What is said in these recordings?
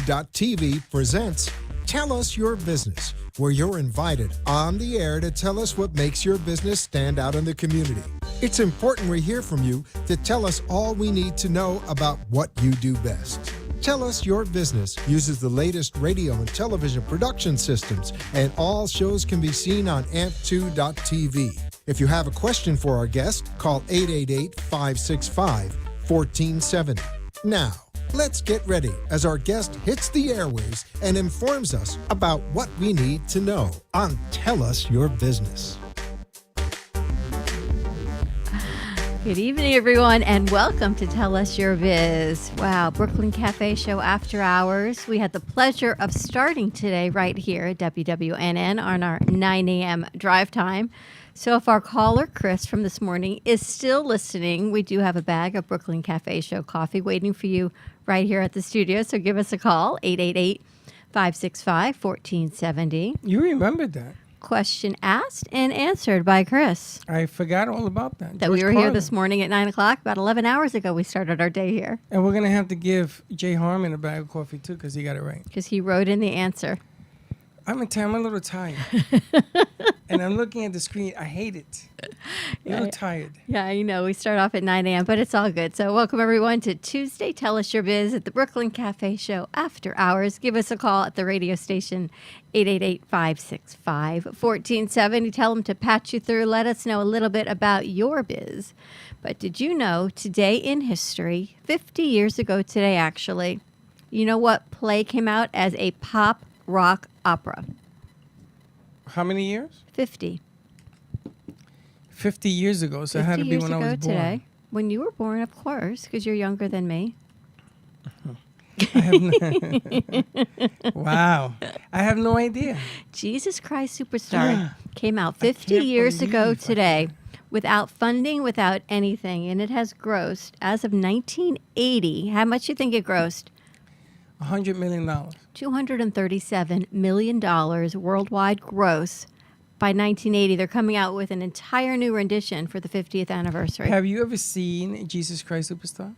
AMP2.TV presents Tell Us Your Business, where you're invited on the air to tell us what makes your business stand out in the community. It's important we hear from you to tell us all we need to know about what you do best. Tell Us Your Business uses the latest radio and television production systems, and all shows can be seen on AMP2.TV. If you have a question for our guest, call 888-565-1470. Now, let's get ready as our guest hits the airwaves and informs us about what we need to know on Tell Us Your Business. Good evening, everyone, and welcome to Tell Us Your Biz. Wow, Brooklyn Cafe Show After Hours. We had the pleasure of starting today right here at WWNN on our 9 a.m. drive time. So if our caller, Chris, from this morning is still listening, we do have a bag of Brooklyn Cafe Show coffee waiting for you right here at the studio. So give us a call, 888-565-1470. You remembered that. Question asked and answered by Chris. I forgot all about that. That George we were Carlin. here this morning at 9 o'clock. About 11 hours ago, we started our day here. And we're going to have to give Jay Harmon a bag of coffee, too, because he got it right. Because he wrote in the answer. I'm a little tired. And I'm looking at the screen. I hate it. A little tired. Yeah, you know, we start off at 9 a.m., but it's all good. So welcome, everyone, to Tuesday Tell Us Your Biz at the Brooklyn Cafe Show After Hours. Give us a call at the radio station, 888-565-1470. Tell them to patch you through. Let us know a little bit about your biz. But did you know today in history, 50 years ago today, actually, you know what play came out as a pop rock opera? How many years? 50. 50 years ago. So it had to be when I was born. Today. When you were born, of course, because you're younger than me. Wow. I have no idea. Jesus Christ Superstar came out 50 years ago today without funding, without anything. And it has grossed, as of 1980, how much do you think it grossed? $100 million. $237 million worldwide gross. By 1980, they're coming out with an entire new rendition for the 50th anniversary. Have you ever seen Jesus Christ Superstar?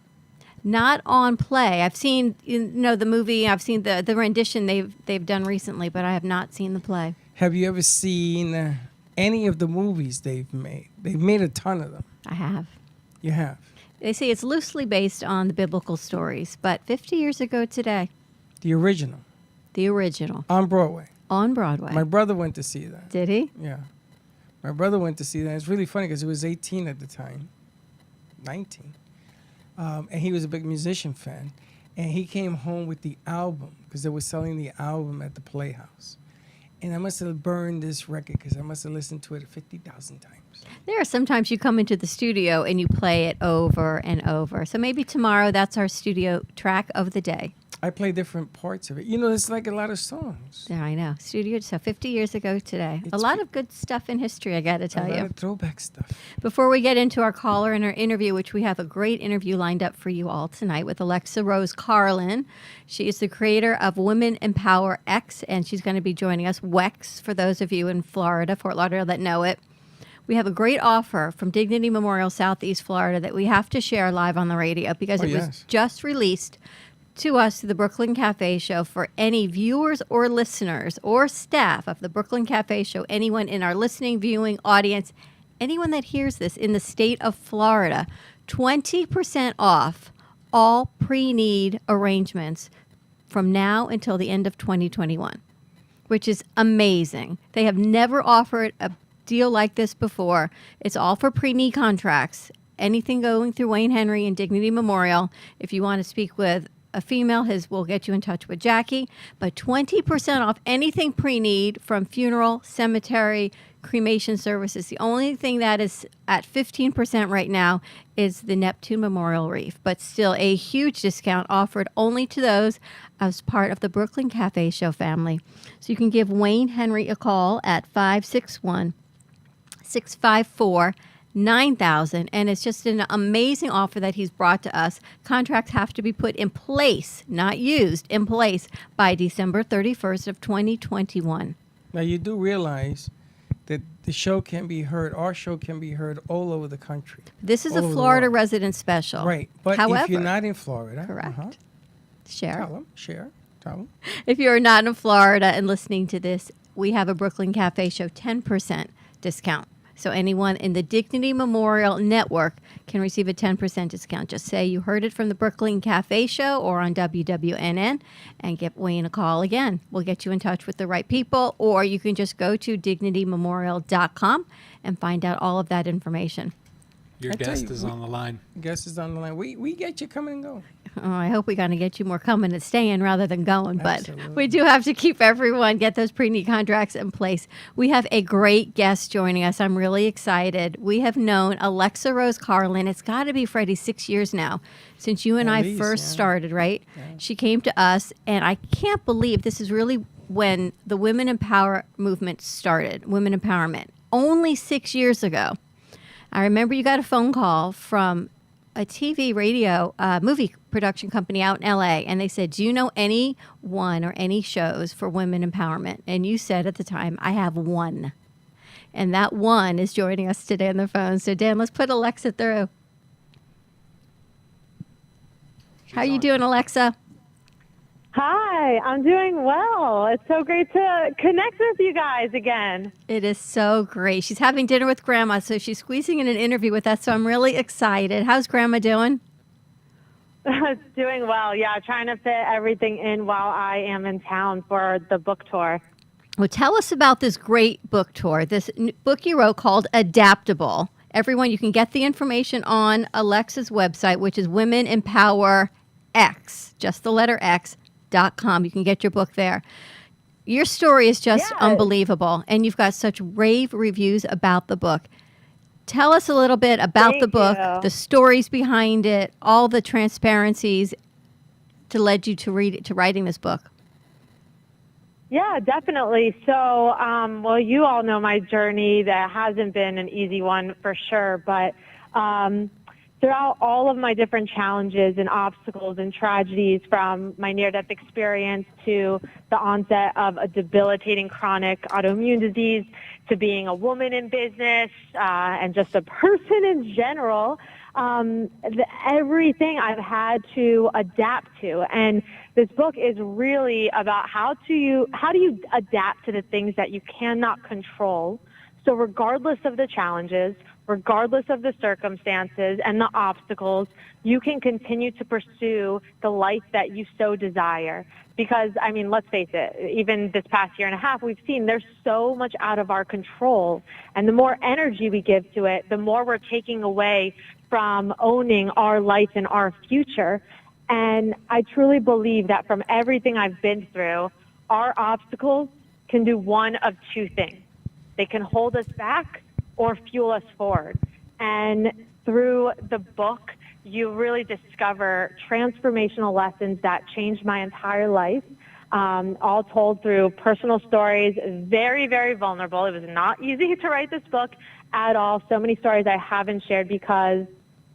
Not on play. I've seen, the movie. I've seen the rendition they've done recently, but I have not seen the play. Have you ever seen any of the movies they've made? They've made a ton of them. I have. You have? They say it's loosely based on the biblical stories, but 50 years ago today. The original. The original. On Broadway. On Broadway. My brother went to see that. Did he? Yeah. My brother went to see that. It's really funny because he was 18 at the time. 19. And he was a big musician fan. And he came home with the album because they were selling the album at the Playhouse. And I must have burned this record because I must have listened to it 50,000 times. There are sometimes you come into the studio and you play it over and over. So maybe tomorrow that's our studio track of the day. I play different parts of it. You know, it's like a lot of songs. Yeah, I know. Studio, so 50 years ago today. A lot of good stuff in history, I got to tell you. A lot of throwback stuff. Before we get into our caller and our interview, which we have a great interview lined up for you all tonight with Alexa Rose Carlin. She is the creator of Women Empower X, and she's going to be joining us. WEX, for those of you in Florida, Fort Lauderdale, that know it. We have a great offer from Dignity Memorial Southeast Florida that we have to share live on the radio because was just released to us through the Brooklyn Cafe Show for any viewers or listeners or staff of the Brooklyn Cafe Show, anyone in our listening, viewing audience, anyone that hears this in the state of Florida, 20% off all pre-need arrangements from now until the end of 2021, which is amazing. They have never offered a deal like this before. It's all for pre-need contracts. Anything going through Wayne Henry and Dignity Memorial. If you want to speak with a female, we'll get you in touch with Jackie. But 20% off anything pre-need, from funeral, cemetery, cremation services. The only thing that is at 15% right now is the Neptune Memorial Reef. But still a huge discount offered only to those as part of the Brooklyn Cafe Show family. So you can give Wayne Henry a call at 561-654-9000, and it's just an amazing offer that he's brought to us. Contracts have to be put in place, not used, in place by December 31st of 2021. Now, you do realize that the show can be heard, our show can be heard all over the country. This is a Florida resident special. Right. But however, if you're not in Florida. Correct. Tell Share. them. problem. If you're not in Florida and listening to this, we have a Brooklyn Cafe Show 10% discount. So anyone in the Dignity Memorial Network can receive a 10% discount. Just say you heard it from the Brooklyn Cafe Show or on WWNN and give Wayne a call again. We'll get you in touch with the right people, or you can just go to dignitymemorial.com and find out all of that information. Your I tell guest you, is on the line. Guest is on the line. We get you coming and go. Oh, I hope we're going to get you more coming and staying rather than going. But Absolutely. we do have to keep everyone, get those pre-need contracts in place. We have a great guest joining us. I'm really excited. We have known Alexa Rose Carlin. It's got to be, Freddie, 6 years now since you and At I least, first yeah. started, right? Yeah. She came to us, and I can't believe this is really when the Women Empower movement started, women empowerment, only 6 years ago. I remember you got a phone call from a TV, radio, movie production company out in LA, and they said, do you know anyone or any shows for women empowerment? And you said at the time, I have one. And that one is joining us today on the phone. So Dan, let's put Alexa through. How you doing, Alexa? Hi, I'm doing well. It's so great to connect with you guys again. It is so great. She's having dinner with Grandma, so she's squeezing in an interview with us, so I'm really excited. How's Grandma doing? Doing well, yeah, trying to fit everything in while I am in town for the book tour. Well, tell us about this great book tour, this book you wrote called Adaptable. Everyone, you can get the information on Alexa's website, which is Women Empower X, just the letter X.com. You can get your book there. Your story is just unbelievable, and you've got such rave reviews about the book. Tell us a little bit about the Thank book, you. the stories behind it, all the transparencies to led you to writing this book. Yeah, definitely. So, well, you all know my journey. That hasn't been an easy one for sure, but throughout all of my different challenges and obstacles and tragedies, from my near-death experience to the onset of a debilitating chronic autoimmune disease to being a woman in business and just a person in general, everything I've had to adapt to. And this book is really about how do you adapt to the things that you cannot control. So regardless of the challenges, regardless of the circumstances and the obstacles, you can continue to pursue the life that you so desire. Because, I mean, let's face it, even this past year and a half, we've seen there's so much out of our control. And the more energy we give to it, the more we're taking away from owning our life and our future. And I truly believe that from everything I've been through, our obstacles can do one of two things. They can hold us back or fuel us forward. And through the book, you really discover transformational lessons that changed my entire life, all told through personal stories, very, very vulnerable. It was not easy to write this book at all. So many stories I haven't shared because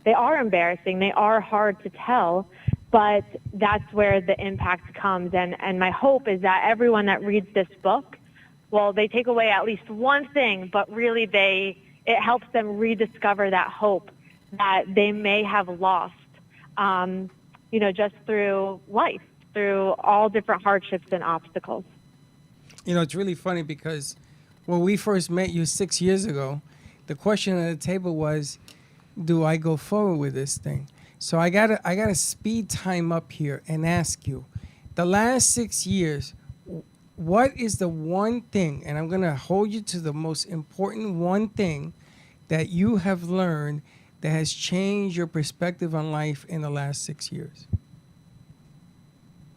they are embarrassing. They are hard to tell, but that's where the impact comes. And my hope is that everyone that reads this book, well, they take away at least one thing, but really it helps them rediscover that hope that they may have lost, just through life, through all different hardships and obstacles. You know, it's really funny because when we first met you 6 years ago, the question on the table was, do I go forward with this thing? So I gotta speed time up here and ask you, the last 6 years, what is the one thing, and I'm going to hold you to the most important one thing that you have learned that has changed your perspective on life in the last 6 years?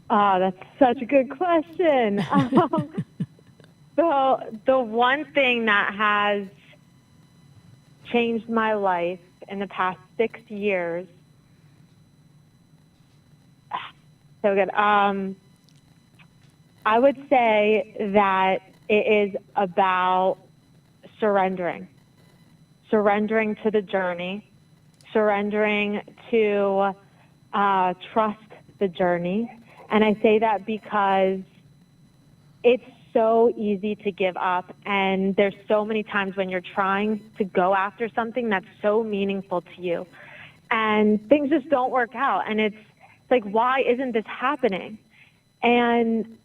Oh, that's such a good question. So the one thing that has changed my life in the past 6 years, so good. I would say that it is about surrendering to the journey, surrendering to trust the journey. And I say that because it's so easy to give up. And there's so many times when you're trying to go after something that's so meaningful to you and things just don't work out. And it's like, why isn't this happening? And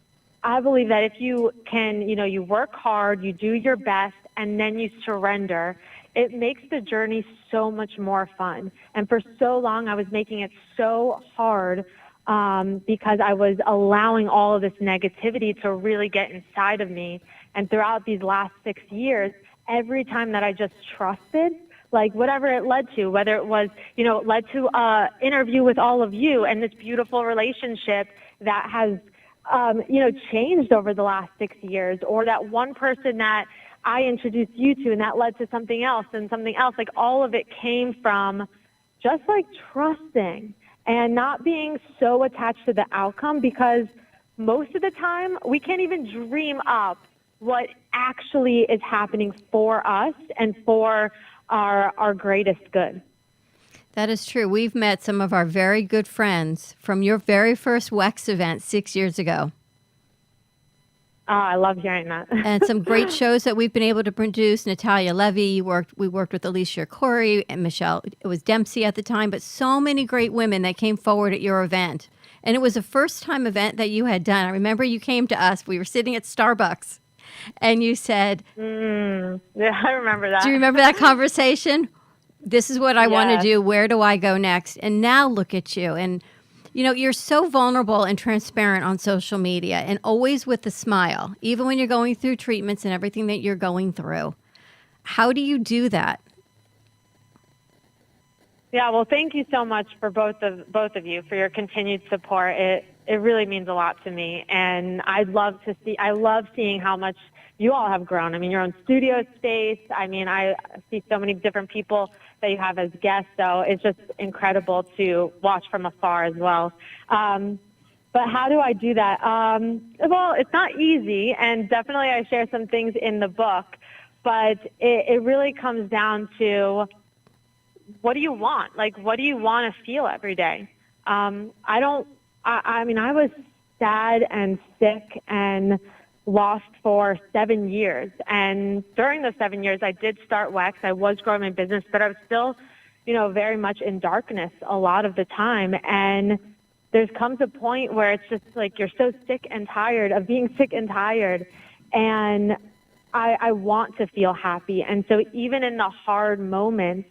I believe that if you can, you work hard, you do your best, and then you surrender, it makes the journey so much more fun. And for so long, I was making it so hard because I was allowing all of this negativity to really get inside of me. And throughout these last 6 years, every time that I just trusted, like whatever it led to, whether it was, it led to an interview with all of you and this beautiful relationship that has, changed over the last 6 years, or that one person that I introduced you to and that led to something else and something else, like all of it came from just like trusting and not being so attached to the outcome, because most of the time we can't even dream up what actually is happening for us and for our greatest good. That is true. We've met some of our very good friends from your very first WEX event 6 years ago. Oh, I love hearing that. And some great shows that we've been able to produce. Natalia Levy, we worked with Alicia Corey and Michelle. It was Dempsey at the time, but so many great women that came forward at your event. And it was a first-time event that you had done. I remember you came to us. We were sitting at Starbucks, and you said... Yeah, I remember that. Do you remember that conversation? This is what I want to Yes. do. Where do I go next? And now look at you. And, you're so vulnerable and transparent on social media and always with a smile, even when you're going through treatments and everything that you're going through. How do you do that? Yeah, well, thank you so much for both of you for your continued support. It really means a lot to me, and I love seeing how much you all have grown. I mean, your own studio space. I mean, I see so many different people that you have as guests, so it's just incredible to watch from afar as well. But how do I do that? Well, it's not easy, and definitely I share some things in the book, but it really comes down to, what do you want? Like, what do you want to feel every day? I mean, I was sad and sick and lost for 7 years. And during those 7 years, I did start WEX. I was growing my business, but I was still, very much in darkness a lot of the time. And there comes a point where it's just like you're so sick and tired of being sick and tired. And I want to feel happy. And so even in the hard moments,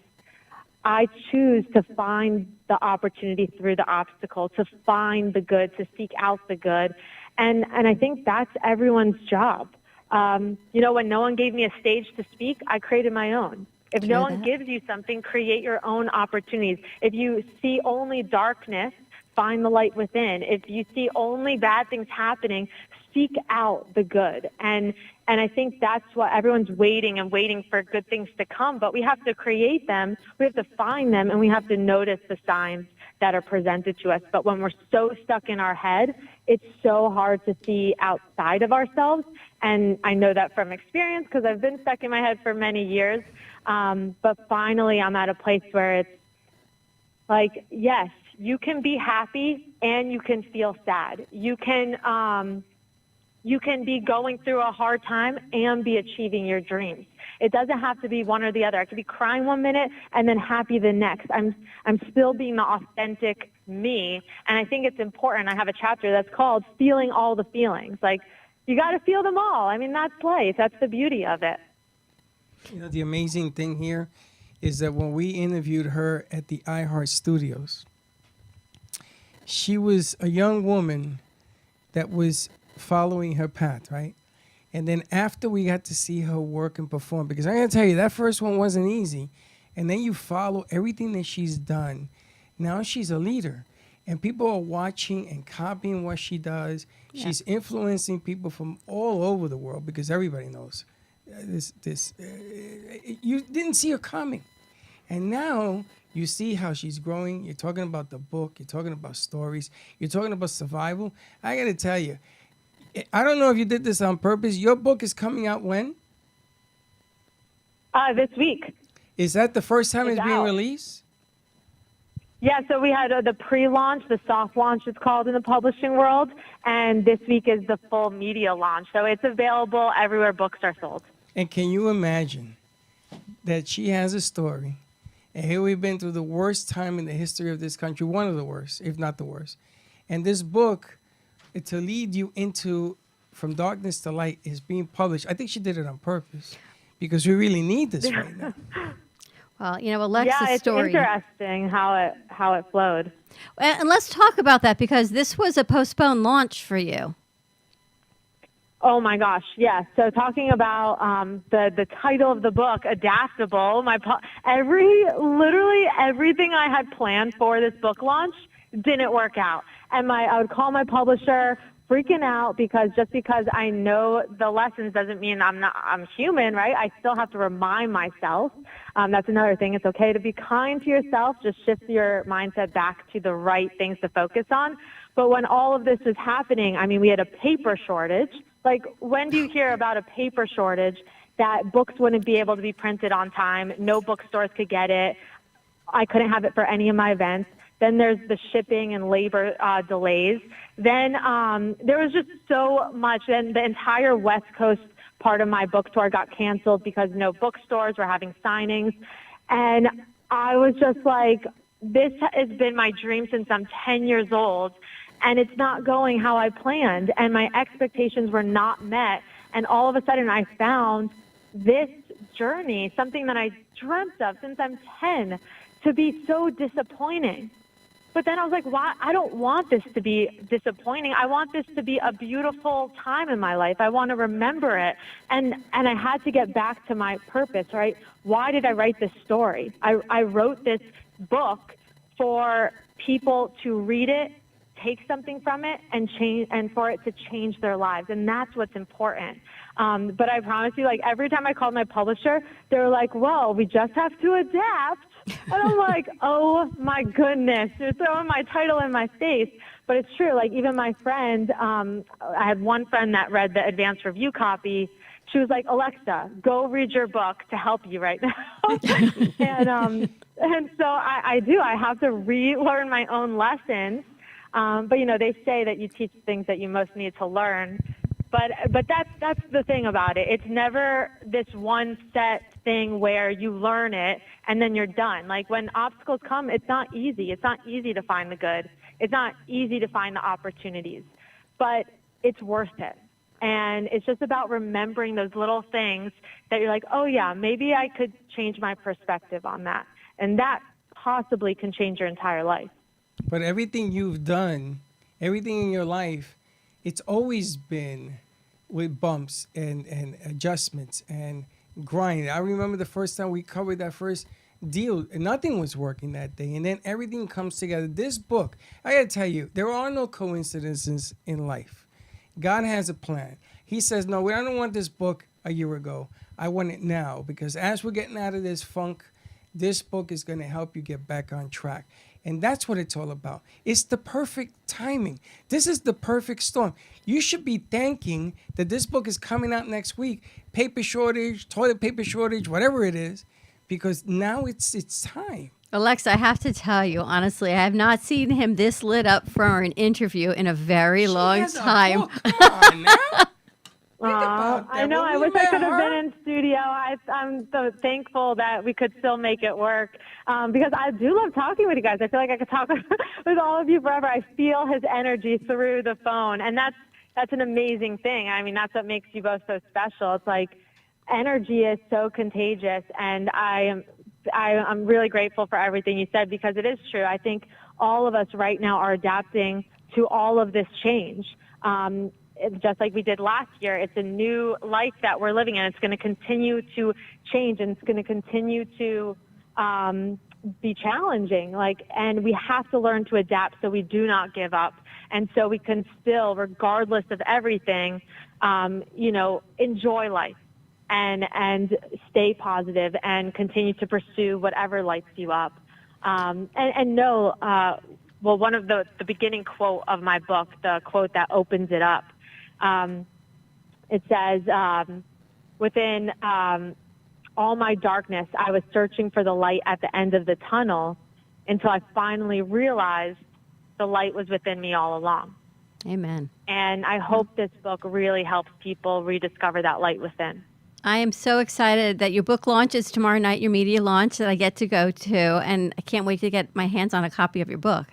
I choose to find the opportunity through the obstacle, to find the good, to seek out the good. And I think that's everyone's job. When no one gave me a stage to speak, I created my own. If no one gives you something, create your own opportunities. If you see only darkness, find the light within. If you see only bad things happening, seek out the good. And I think that's what everyone's waiting for good things to come. But we have to create them, we have to find them, and we have to notice the signs that are presented to us. But when we're so stuck in our head, it's so hard to see outside of ourselves. And I know that from experience because I've been stuck in my head for many years. But finally, I'm at a place where it's like, yes, you can be happy and you can feel sad. You can be going through a hard time and be achieving your dreams. It doesn't have to be one or the other. I could be crying one minute and then happy the next. I'm still being the authentic me. And I think it's important. I have a chapter that's called Feeling All the Feelings. Like, you got to feel them all. I mean, that's life. That's the beauty of it. The amazing thing here is that when we interviewed her at the iHeart Studios, she was a young woman that was following her path, right? And then after we got to see her work and perform, because I gotta tell you, that first one wasn't easy. And then you follow everything that she's done. Now she's a leader. And people are watching and copying what she does. Yeah. She's influencing people from all over the world because everybody knows you didn't see her coming. And now you see how she's growing. You're talking about the book. You're talking about stories. You're talking about survival. I got to tell you, I don't know if you did this on purpose. Your book is coming out when? This week. Is that the first time it's being released? Yeah, so we had the pre-launch, the soft launch it's called in the publishing world, and this week is the full media launch. So it's available everywhere books are sold. And can you imagine that she has a story, and here we've been through the worst time in the history of this country, one of the worst, if not the worst. And this book, to lead you into From Darkness to Light is being published. I think she did it on purpose because we really need this right now. Well, Alexa's Yeah, it's story. interesting how it flowed. And let's talk about that because this was a postponed launch for you. Oh my gosh, yes. So talking about the title of the book, Adaptable, literally everything I had planned for this book launch didn't work out. And I would call my publisher freaking out because just because I know the lessons doesn't mean I'm human, right? I still have to remind myself. That's another thing. It's okay to be kind to yourself. Just shift your mindset back to the right things to focus on. But when all of this was happening, I mean, we had a paper shortage. Like, when do you hear about a paper shortage that books wouldn't be able to be printed on time? No bookstores could get it. I couldn't have it for any of my events. Then there's the shipping and labor delays. Then there was just so much. Then the entire West Coast part of my book tour got canceled because no bookstores were having signings. And I was just like, this has been my dream since I'm 10 years old. And it's not going how I planned, and my expectations were not met. And all of a sudden, I found this journey, something that I dreamt of since I'm 10, to be so disappointing. But then I was like, why? I don't want this to be disappointing. I want this to be a beautiful time in my life. I want to remember it. And I had to get back to my purpose, right? Why did I write this story? I wrote this book for people to read it, take something from it, and change, and for it to change their lives. And that's what's important. But I promise you, like, every time I called my publisher, they were like, well, we just have to adapt. And I'm like, oh my goodness, you're throwing my title in my face. But it's true. Like, even my friend, I had one friend that read the advanced review copy. She was like, Alexa, go read your book to help you right now. and so I do. I have to relearn my own lessons. But they say that you teach things that you most need to learn. But that's the thing about it. It's never this one set thing where you learn it and then you're done. Like, when obstacles come, it's not easy. It's not easy to find the good. It's not easy to find the opportunities. But it's worth it. And it's just about remembering those little things that you're like, oh yeah, maybe I could change my perspective on that. And that possibly can change your entire life. But everything you've done, everything in your life, it's always been with bumps and adjustments and grind. I remember the first time we covered that first deal, nothing was working that day. And then everything comes together. This book, I got to tell you, there are no coincidences in life. God has a plan. He says, no, I don't want this book a year ago. I want it now, because as we're getting out of this funk, this book is going to help you get back on track. And that's what it's all about. It's the perfect timing. This is the perfect storm. You should be thanking that this book is coming out next week. Paper shortage, toilet paper shortage, whatever it is, because now it's time. Alexa, I have to tell you, honestly, I have not seen him this lit up for an interview in a very long time. Come on now. Think about that. I know. When I we wish I met could have her- been in studio. I'm so thankful that we could still make it work because I do love talking with you guys. I feel like I could talk with all of you forever. I feel his energy through the phone, and that's an amazing thing. I mean, that's what makes you both so special. It's like energy is so contagious, and I'm really grateful for everything you said, because it is true. I think all of us right now are adapting to all of this change. Just like we did last year, it's a new life that we're living in. It's going to continue to change, and it's going to continue to be challenging. And we have to learn to adapt so we do not give up, and so we can still, regardless of everything, enjoy life and stay positive and continue to pursue whatever lights you up. And know, one of the beginning quote of my book, the quote that opens it up, it says, within all my darkness, I was searching for the light at the end of the tunnel until I finally realized the light was within me all along. Amen. And I hope this book really helps people rediscover that light within. I am so excited that your book launches tomorrow night, your media launch that I get to go to, and I can't wait to get my hands on a copy of your book.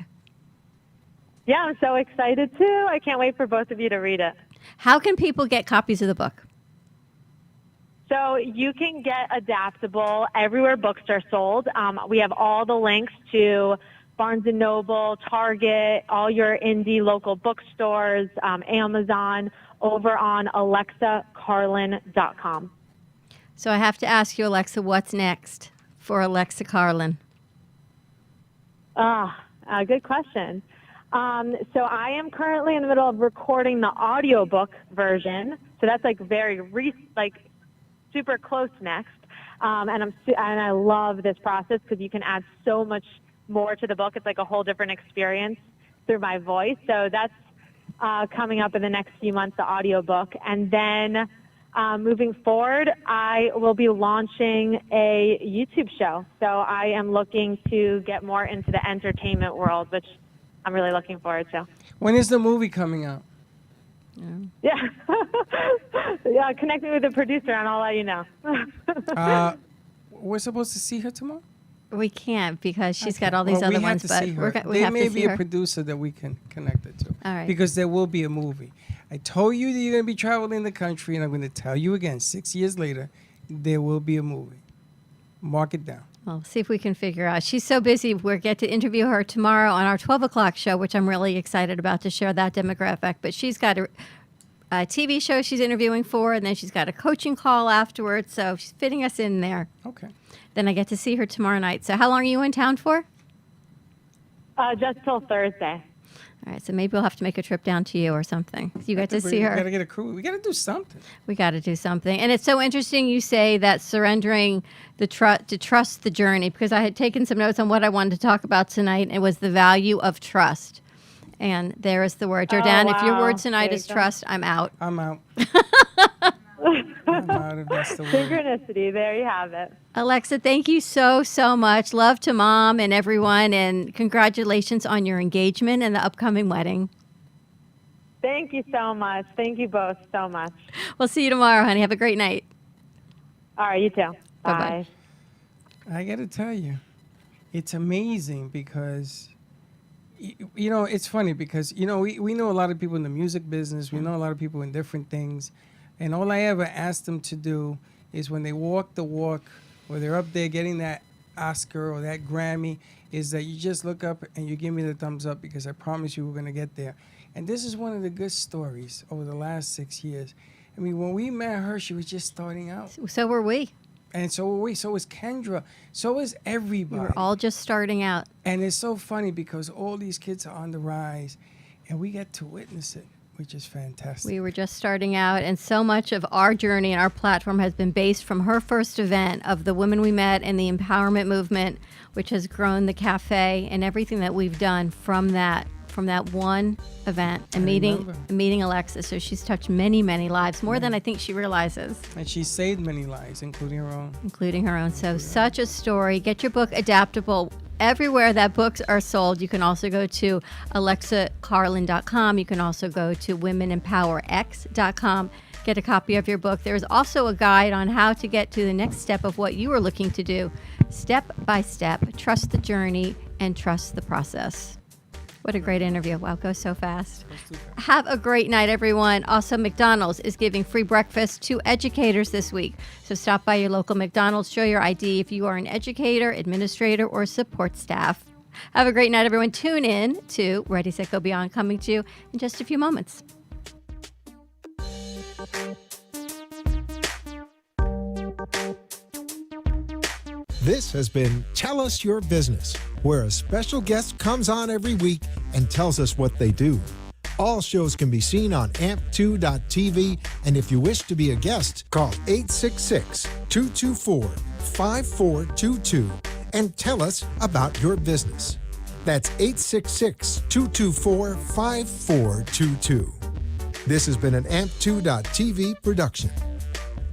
Yeah, I'm so excited too. I can't wait for both of you to read it. How can people get copies of the book? So you can get Adaptable everywhere books are sold. We have all the links to Barnes & Noble, Target, all your indie local bookstores, Amazon, over on AlexaCarlin.com. So I have to ask you, Alexa, what's next for Alexa Carlin? Good question. So I am currently in the middle of recording the audiobook version. So that's like super close next. And I love this process because you can add so much more to the book. It's like a whole different experience through my voice. So that's coming up in the next few months, the audiobook. And then moving forward, I will be launching a YouTube show. So I am looking to get more into the entertainment world, which I'm really looking forward to. When is the movie coming out? Yeah. Yeah, connect me with the producer and I'll let you know. We're supposed to see her tomorrow? We can't because she's got all these other ones, but we there have may to see be her. a producer that we can connect it to. All right. Because there will be a movie. I told you that you're going to be traveling the country, and I'm going to tell you again, 6 years later, there will be a movie. Mark it down. Well, see if we can figure out. She's so busy. We'll get to interview her tomorrow on our 12 o'clock show, which I'm really excited about to share that demographic. But she's got a TV show she's interviewing for, and then she's got a coaching call afterwards. So she's fitting us in there. Okay. Then I get to see her tomorrow night. So how long are you in town for? Just till Thursday. All right, so maybe we'll have to make a trip down to you or something. You get to see We her. got to get a crew. We got to do something. We got to do something. And it's so interesting you say that surrendering to trust the journey, because I had taken some notes on what I wanted to talk about tonight, and it was the value of trust. And there is the word. Jordan, if your wow. word tonight There is you go. trust, I'm out. I'm out. I'm out if that's the word. Synchronicity, there you have it. Alexa, thank you so, so much. Love to Mom and everyone, and congratulations on your engagement and the upcoming wedding. Thank you so much. Thank you both so much. We'll see you tomorrow, honey. Have a great night. All right, you too. Bye-bye. Bye. I got to tell you, it's amazing because, you know, it's funny because, you know, we know a lot of people in the music business. We know a lot of people in different things. And all I ever ask them to do is when they walk the walk or they're up there getting that Oscar or that Grammy, is that you just look up and you give me the thumbs up because I promise you we're going to get there. And this is one of the good stories over the last 6 years. I mean, when we met her, she was just starting out. So were we. And so were we. So was Kendra. So was everybody. We were all just starting out. And it's so funny because all these kids are on the rise, and we get to witness it, which is fantastic. We were just starting out, and so much of our journey and our platform has been based from her first event of the women we met and the empowerment movement, which has grown the cafe and everything that we've done from that one event and meeting Alexa. So she's touched many, many lives, more than I think she realizes. And she saved many lives, including her own. So such a story. Get your book, Adaptable, everywhere that books are sold. You can also go to AlexaCarlin.com. You can also go to WomenEmpowerX.com. Get a copy of your book. There's also a guide on how to get to the next step of what you are looking to do. Step by step. Trust the journey and trust the process. What a great interview. Wow, goes so fast. Have a great night, everyone. Also, McDonald's is giving free breakfast to educators this week. So stop by your local McDonald's, show your ID if you are an educator, administrator, or support staff. Have a great night, everyone. Tune in to Ready, Set, Go Beyond, coming to you in just a few moments. This has been Tell Us Your Business, where a special guest comes on every week and tells us what they do. All shows can be seen on amp2.tv, and if you wish to be a guest, call 866-224-5422 and tell us about your business. That's 866-224-5422. This has been an amp2.tv production.